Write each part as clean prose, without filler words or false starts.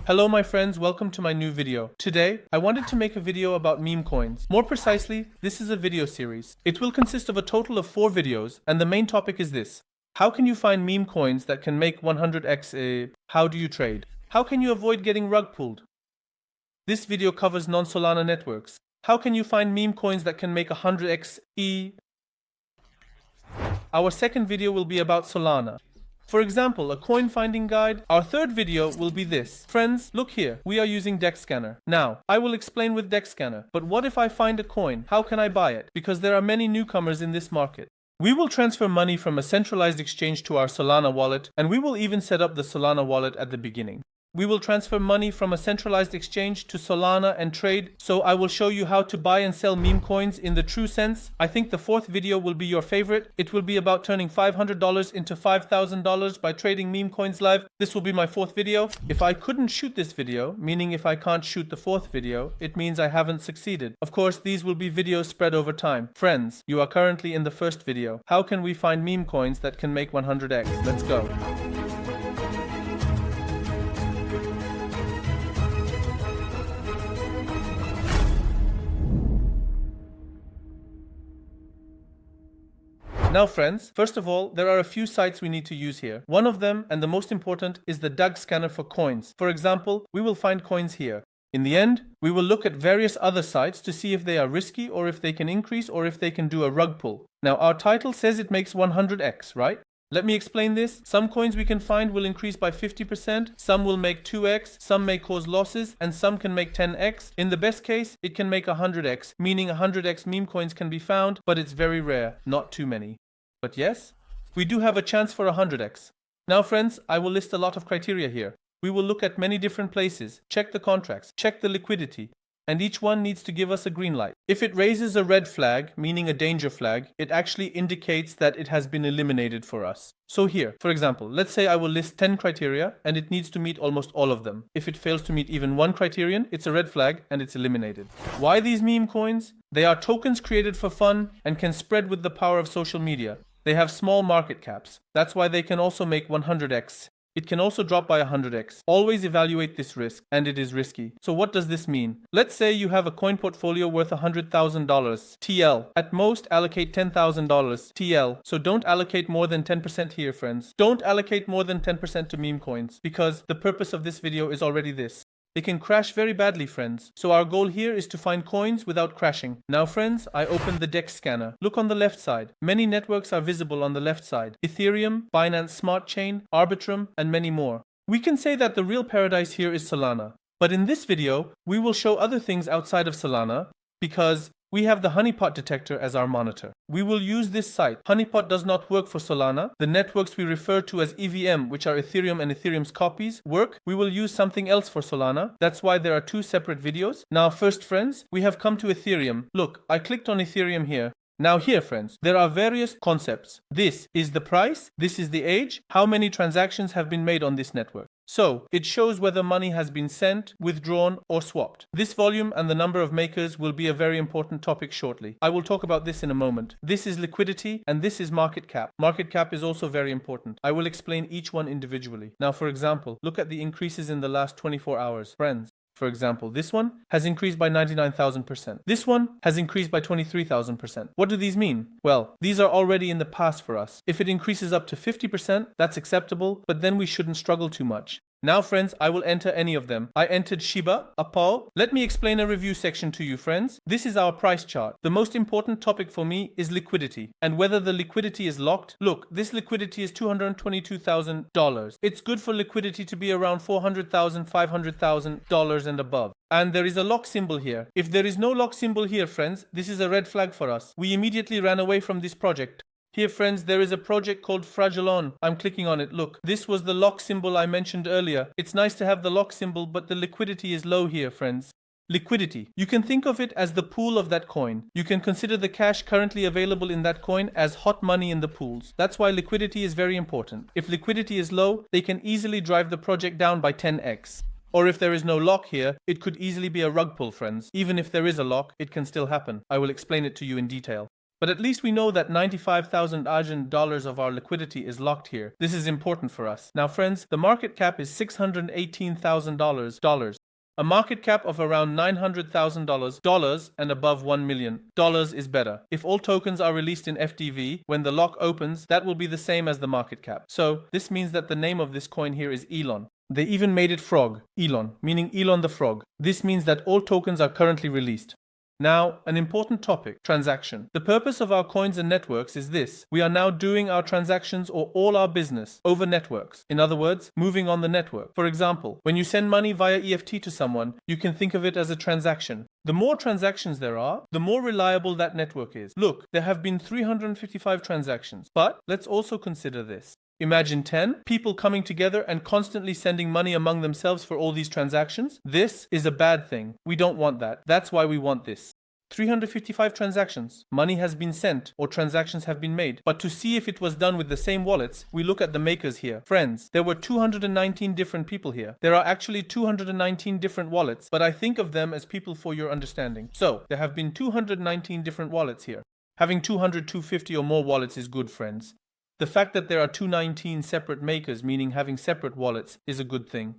Hello my friends, welcome to my new video. Today, I wanted to make a video about meme coins. More precisely, this is a video series. It will consist of a total of 4 videos, and the main topic is this. How can you find meme coins that can make 100x? How do you trade? How can you avoid getting rug pulled? This video covers non-Solana networks. How can you find meme coins that can make 100x? Our second video will be about Solana. For example, a coin finding guide. Our third video will be this. Friends, look here. We are using DexScanner. Now, I will explain with DexScanner. But what if I find a coin? How can I buy it? Because there are many newcomers in this market. We will transfer money from a centralized exchange to our Solana wallet, and we will even set up the Solana wallet at the beginning. We will transfer money from a centralized exchange to Solana and trade, so I will show you how to buy and sell meme coins in the true sense. I think the fourth video will be your favorite. It will be about turning $500 into $5,000 by trading meme coins live. This will be my fourth video. If I couldn't shoot this video, meaning if I can't shoot the fourth video, it means I haven't succeeded. Of course, these will be videos spread over time. Friends, you are currently in the first video. How can we find meme coins that can make 100x? Let's go. Now friends, first of all, there are a few sites we need to use here. One of them, and the most important, is the DexScanner for coins. For example, we will find coins here. In the end, we will look at various other sites to see if they are risky or if they can increase or if they can do a rug pull. Now our title says it makes 100x, right? Let me explain this. Some coins we can find will increase by 50%, some will make 2x, some may cause losses, and some can make 10x. In the best case, it can make 100x, meaning 100x meme coins can be found, but it's very rare, not too many. But yes, we do have a chance for 100x. Now friends, I will list a lot of criteria here. We will look at many different places, check the contracts, check the liquidity, and each one needs to give us a green light. If it raises a red flag, meaning a danger flag, it actually indicates that it has been eliminated for us. So here, for example, let's say I will list 10 criteria and it needs to meet almost all of them. If it fails to meet even one criterion, it's a red flag and it's eliminated. Why these meme coins? They are tokens created for fun and can spread with the power of social media. They have small market caps. That's why they can also make 100x. It can also drop by 100x. Always evaluate this risk, and it is risky. So what does this mean? Let's say you have a coin portfolio worth $100,000 TL. At most, allocate $10,000 TL. So don't allocate more than 10% here, friends. Don't allocate more than 10% to meme coins, because the purpose of this video is already this. They can crash very badly, friends. So our goal here is to find coins without crashing. Now friends, I opened the DexScanner. Look on the left side. Many networks are visible on the left side. Ethereum, Binance Smart Chain, Arbitrum, and many more. We can say that the real paradise here is Solana. But in this video, we will show other things outside of Solana because we have the Honeypot detector as our monitor. We will use this site. Honeypot does not work for Solana. The networks we refer to as EVM, which are Ethereum and Ethereum's copies, work. We will use something else for Solana. That's why there are 2 separate videos. Now first friends, we have come to Ethereum. Look, I clicked on Ethereum here. Now here friends, there are various concepts. This is the price, this is the age, how many transactions have been made on this network. So, it shows whether money has been sent, withdrawn, or swapped. This volume and the number of makers will be a very important topic shortly. I will talk about this in a moment. This is liquidity, and this is market cap. Market cap is also very important. I will explain each one individually. Now, for example, look at the increases in the last 24 hours. Friends, for example, this one has increased by 99,000%. This one has increased by 23,000%. What do these mean? Well, these are already in the past for us. If it increases up to 50%, that's acceptable, but then we shouldn't struggle too much. Now friends, I will enter any of them. I entered Shiba, Apple. Let me explain a review section to you friends. This is our price chart. The most important topic for me is liquidity and whether the liquidity is locked. Look, this liquidity is $222,000. It's good for liquidity to be around $400,000, $500,000 and above. And there is a lock symbol here. If there is no lock symbol here friends, this is a red flag for us. We immediately ran away from this project. Here friends, there is a project called Fragilon. I'm clicking on it. Look, this was the lock symbol I mentioned earlier. It's nice to have the lock symbol, but the liquidity is low here, friends. Liquidity. You can think of it as the pool of that coin. You can consider the cash currently available in that coin as hot money in the pools. That's why liquidity is very important. If liquidity is low, they can easily drive the project down by 10x. Or if there is no lock here, it could easily be a rug pull, friends. Even if there is a lock, it can still happen. I will explain it to you in detail. But at least we know that 95,000 Argent dollars of our liquidity is locked here. This is important for us. Now friends, the market cap is $618,000. A market cap of around $900,000 and above $1 million is better. If all tokens are released in FDV, when the lock opens, that will be the same as the market cap. So this means that the name of this coin here is Elon. They even made it frog, Elon, meaning Elon the frog. This means that all tokens are currently released. Now, an important topic, transaction. The purpose of our coins and networks is this. We are now doing our transactions or all our business over networks. In other words, moving on the network. For example, when you send money via EFT to someone, you can think of it as a transaction. The more transactions there are, the more reliable that network is. Look, there have been 355 transactions. But let's also consider this. Imagine 10 people coming together and constantly sending money among themselves for all these transactions. This is a bad thing. We don't want that. That's why we want this. 355 transactions. Money has been sent or transactions have been made. But to see if it was done with the same wallets, we look at the makers here. Friends, there were 219 different people here. There are actually 219 different wallets, but I think of them as people for your understanding. So, there have been 219 different wallets here. Having 200, 250 or more wallets is good, friends. The fact that there are 219 separate makers, meaning having separate wallets, is a good thing.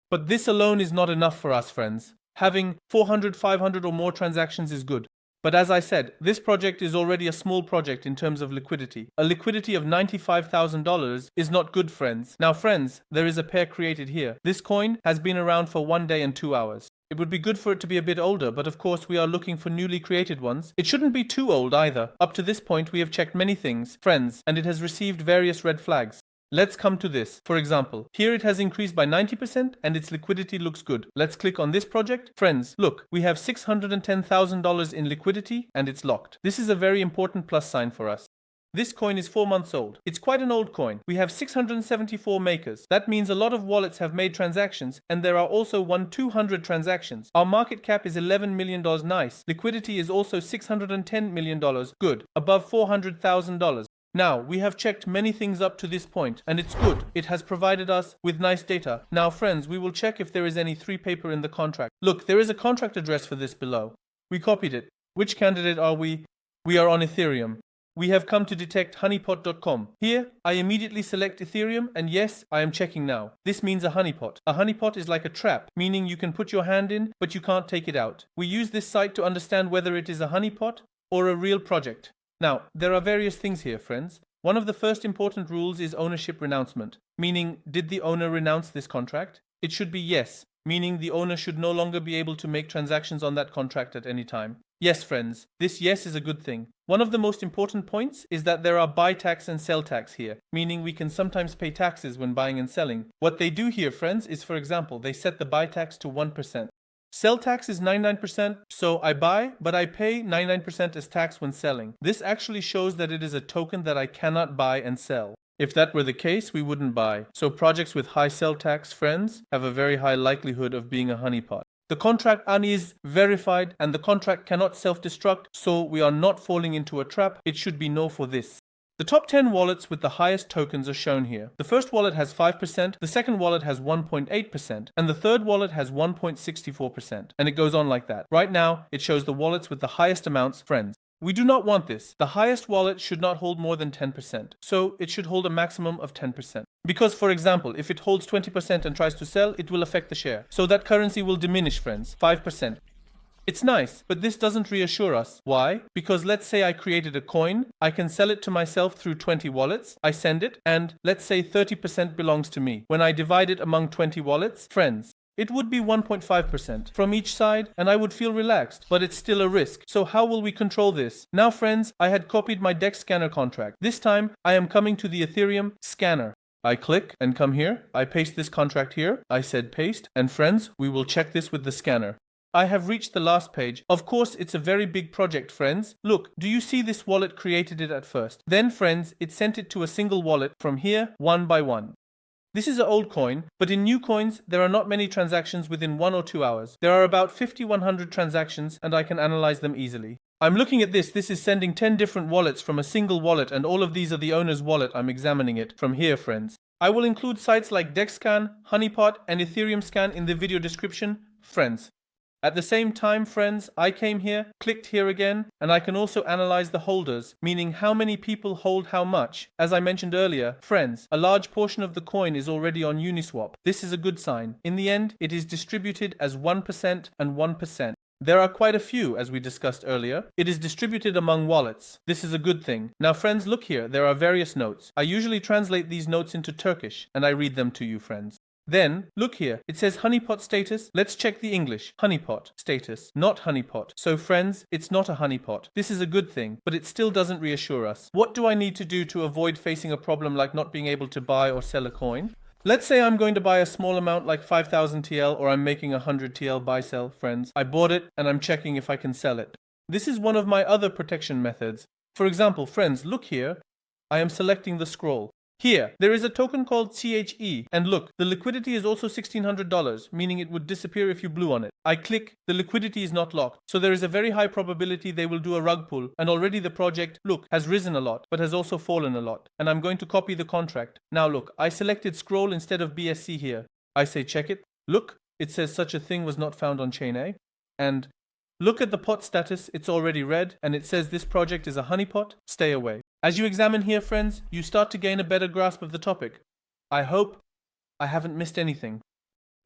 But this alone is not enough for us, friends. Having 400, 500 or more transactions is good. But as I said, this project is already a small project in terms of liquidity. A liquidity of $95,000 is not good, friends. Now, friends, there is a pair created here. This coin has been around for 1 day and 2 hours. It would be good for it to be a bit older, but of course we are looking for newly created ones. It shouldn't be too old either. Up to this point we have checked many things, friends, and it has received various red flags. Let's come to this. For example, here it has increased by 90% and its liquidity looks good. Let's click on this project. Friends, look, we have $610,000 in liquidity and it's locked. This is a very important plus sign for us. This coin is 4 months old. It's quite an old coin. We have 674 makers. That means a lot of wallets have made transactions and there are also 200 transactions. Our market cap is $11 million. Nice. Liquidity is also $610 million. Good. Above $400,000. Now, we have checked many things up to this point, and it's good. It has provided us with nice data. Now, friends, we will check if there is any 3 paper in the contract. Look, there is a contract address for this below. We copied it. Which candidate are we? We are on Ethereum. We have come to detect honeypot.com. Here, I immediately select Ethereum, and yes, I am checking now. This means a honeypot. A honeypot is like a trap, meaning you can put your hand in, but you can't take it out. We use this site to understand whether it is a honeypot or a real project. Now, there are various things here, friends. One of the first important rules is ownership renouncement, meaning did the owner renounce this contract? It should be yes, meaning the owner should no longer be able to make transactions on that contract at any time. Yes, friends, this yes is a good thing. One of the most important points is that there are buy tax and sell tax here, meaning we can sometimes pay taxes when buying and selling. What they do here, friends, is for example, they set the buy tax to 1%. Sell tax is 99%, so I buy, but I pay 99% as tax when selling. This actually shows that it is a token that I cannot buy and sell. If that were the case, we wouldn't buy. So projects with high sell tax, friends, have a very high likelihood of being a honeypot. The contract is verified and the contract cannot self-destruct, so we are not falling into a trap. It should be no for this. The top 10 wallets with the highest tokens are shown here. The first wallet has 5%, the second wallet has 1.8%, and the third wallet has 1.64%. And it goes on like that. Right now, it shows the wallets with the highest amounts, friends. We do not want this. The highest wallet should not hold more than 10%. So it should hold a maximum of 10%. Because, for example, if it holds 20% and tries to sell, it will affect the share. So that currency will diminish, friends. 5%. It's nice, but this doesn't reassure us. Why? Because let's say I created a coin, I can sell it to myself through 20 wallets, I send it, and let's say 30% belongs to me. When I divide it among 20 wallets, friends, it would be 1.5% from each side and I would feel relaxed, but it's still a risk. So how will we control this? Now friends, I had copied my DexScanner contract. This time, I am coming to the Ethereum scanner. I click and come here. I paste this contract here. I said paste. And friends, we will check this with the scanner. I have reached the last page. Of course, it's a very big project, friends. Look, do you see this wallet created it at first? Then, friends, it sent it to a single wallet from here, one by one. This is an old coin, but in new coins, there are not many transactions within 1 or 2 hours. There are about 100 transactions, and I can analyze them easily. I'm looking at this. This is sending 10 different wallets from a single wallet, and all of these are the owner's wallet. I'm examining it from here, friends. I will include sites like DexScan, Honeypot, and Ethereum Scan in the video description, friends. At the same time, friends, I came here, clicked here again, and I can also analyze the holders, meaning how many people hold how much. As I mentioned earlier, friends, a large portion of the coin is already on Uniswap. This is a good sign. In the end, it is distributed as 1% and 1%. There are quite a few, as we discussed earlier. It is distributed among wallets. This is a good thing. Now, friends, look here. There are various notes. I usually translate these notes into Turkish, and I read them to you, friends. Then, look here, it says Honeypot status. Let's check the English. Honeypot status, not honeypot. So friends, it's not a honeypot. This is a good thing, but it still doesn't reassure us. What do I need to do to avoid facing a problem like not being able to buy or sell a coin? Let's say I'm going to buy a small amount like 5,000 TL, or I'm making 100 TL buy sell, friends. I bought it and I'm checking if I can sell it. This is one of my other protection methods. For example, friends, look here. I am selecting the scroll. Here, there is a token called CHE, and look, the liquidity is also $1,600, meaning it would disappear if you blew on it. I click, the liquidity is not locked, so there is a very high probability they will do a rug pull, and already the project, look, has risen a lot, but has also fallen a lot, and I'm going to copy the contract. Now look, I selected scroll instead of BSC here. I say check it. Look, it says such a thing was not found on chain A, and look at the pot status, it's already red, and it says this project is a honeypot, stay away. As you examine here, friends, you start to gain a better grasp of the topic. I hope I haven't missed anything.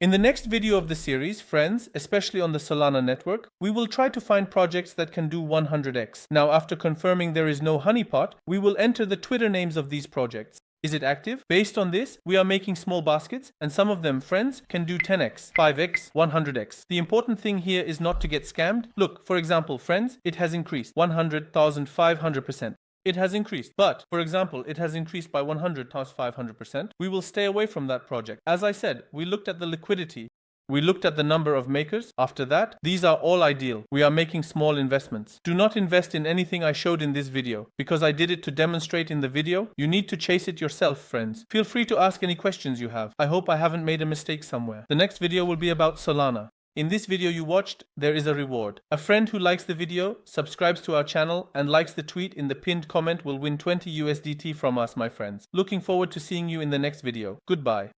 In the next video of the series, friends, especially on the Solana network, we will try to find projects that can do 100x. Now, after confirming there is no honeypot, we will enter the Twitter names of these projects. Is it active? Based on this, we are making small baskets, and some of them, friends, can do 10x, 5x, 100x. The important thing here is not to get scammed. Look, for example, friends, it has increased 100,500%. It has increased, but, for example, it has increased by 100,500%. We will stay away from that project. As I said, we looked at the liquidity. We looked at the number of makers. After that, these are all ideal. We are making small investments. Do not invest in anything I showed in this video, because I did it to demonstrate in the video. You need to chase it yourself, friends. Feel free to ask any questions you have. I hope I haven't made a mistake somewhere. The next video will be about Solana. In this video you watched, there is a reward. A friend who likes the video, subscribes to our channel, and likes the tweet in the pinned comment will win 20 USDT from us, my friends. Looking forward to seeing you in the next video. Goodbye.